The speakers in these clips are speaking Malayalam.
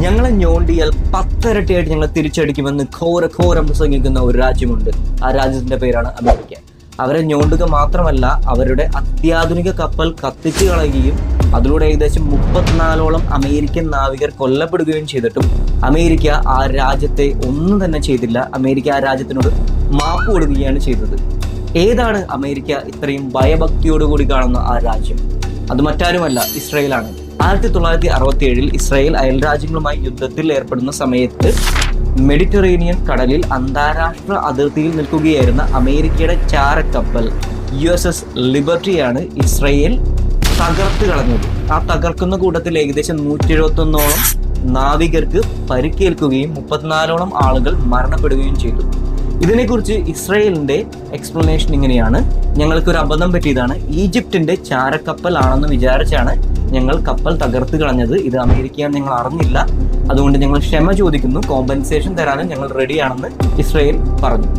ഞങ്ങളെ ഞോണ്ടിയാൽ 10 ഇരട്ടിയായിട്ട് ഞങ്ങൾ തിരിച്ചടിക്കുമെന്ന് ഘോരം പ്രസംഗിക്കുന്ന ഒരു രാജ്യമുണ്ട്. ആ രാജ്യത്തിന്റെ പേരാണ് അമേരിക്ക. അവരെ ഞോണ്ടുക മാത്രമല്ല, അവരുടെ അത്യാധുനിക കപ്പൽ കത്തിച്ചു കളയുകയും അതിലൂടെ ഏകദേശം 34ഓളം അമേരിക്കൻ നാവികർ കൊല്ലപ്പെടുകയും ചെയ്തിട്ടും അമേരിക്ക ആ രാജ്യത്തെ ഒന്നും തന്നെ ചെയ്തില്ല. അമേരിക്ക ആ രാജ്യത്തിനോട് മാപ്പ് കൊടുക്കുകയാണ് ചെയ്തത്. ഏതാണ് അമേരിക്ക ഇത്രയും ഭയഭക്തിയോടുകൂടി കാണുന്ന ആ രാജ്യം? അത് മറ്റാരുമല്ല, ഇസ്രായേലാണ്. 1967 ഇസ്രായേൽ അയൽരാജ്യങ്ങളുമായി യുദ്ധത്തിൽ ഏർപ്പെടുന്ന സമയത്ത് മെഡിറ്ററേനിയൻ കടലിൽ അന്താരാഷ്ട്ര അതിർത്തിയിൽ നിൽക്കുകയായിരുന്ന അമേരിക്കയുടെ ചാരക്കപ്പൽ USS ലിബർട്ടിയാണ് ഇസ്രായേൽ തകർത്ത് കളഞ്ഞത്. ആ തകർക്കുന്ന കൂട്ടത്തിൽ ഏകദേശം 171ഓളം നാവികർക്ക് പരിക്കേൽക്കുകയും 34ഓളം ആളുകൾ മരണപ്പെടുകയും ചെയ്തു. ഇതിനെക്കുറിച്ച് ഇസ്രായേലിന്റെ എക്സ്പ്ലനേഷൻ ഇങ്ങനെയാണ്: ഞങ്ങൾക്കൊരു അബദ്ധം പറ്റിയതാണ്. ഈജിപ്തിന്റെ ചാരക്കപ്പൽ ആണെന്ന് വിചാരിച്ചാണ് ഞങ്ങൾ കപ്പൽ തകർത്ത് കളഞ്ഞത്. ഇത് അമേരിക്കയാണ്, ഞങ്ങൾ അറിഞ്ഞില്ല. അതുകൊണ്ട് ഞങ്ങൾ ക്ഷമ ചോദിക്കുന്നു, കോമ്പൻസേഷൻ തരാനും ഞങ്ങൾ റെഡിയാണെന്ന് ഇസ്രായേൽ പറഞ്ഞു.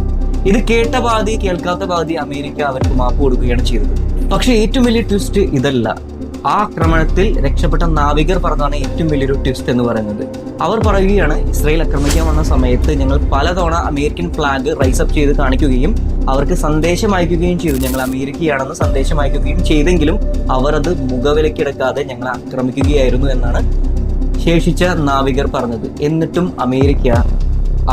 ഇത് കേട്ട പാതി കേൾക്കാത്ത പാതി അമേരിക്ക അവർക്ക് മാപ്പ് കൊടുക്കുകയാണ് ചെയ്തത്. പക്ഷേ ഏറ്റവും വലിയ ട്വിസ്റ്റ് ഇതല്ല. ആ ആക്രമണത്തിൽ രക്ഷപ്പെട്ട നാവികർ പറഞ്ഞതാണ് ഏറ്റവും വലിയൊരു ട്വിസ്റ്റ് എന്ന് പറയുന്നത്. അവർ പറയുകയാണ്, ഇസ്രായേൽ ആക്രമിക്കാൻ വന്ന സമയത്ത് ഞങ്ങൾ പലതവണ അമേരിക്കൻ ഫ്ലാഗ് റൈസ് അപ്പ് ചെയ്ത് കാണിക്കുകയും അവർക്ക് സന്ദേശം അയക്കുകയും ചെയ്തു. ഞങ്ങൾ അമേരിക്കയാണെന്ന് സന്ദേശം അയക്കുകയും ചെയ്തെങ്കിലും അവർ അത് മുഖവിലക്കെടുക്കാതെ ഞങ്ങളെ ആക്രമിക്കുകയായിരുന്നു എന്നാണ് ശേഷിച്ച നാവികർ പറഞ്ഞത്. എന്നിട്ടും അമേരിക്ക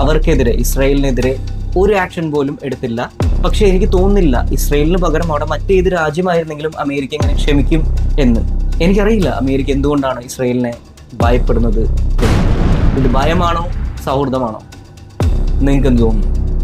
അവർക്കെതിരെ, ഇസ്രായേലിനെതിരെ ഒരു ആക്ഷൻ പോലും എടുത്തില്ല. പക്ഷെ എനിക്ക് തോന്നുന്നില്ല ഇസ്രായേലിന് പകരം അവിടെ മറ്റേത് രാജ്യമായിരുന്നെങ്കിലും അമേരിക്ക എങ്ങനെ ക്ഷമിക്കും എന്ന്. എനിക്കറിയില്ല അമേരിക്ക എന്തുകൊണ്ടാണ് ഇസ്രായേലിനെ ഭയപ്പെടുന്നത്. ഇത് ഭയമാണോ സൗഹൃദമാണോ? നിങ്ങൾക്ക് എന്ത് തോന്നുന്നു?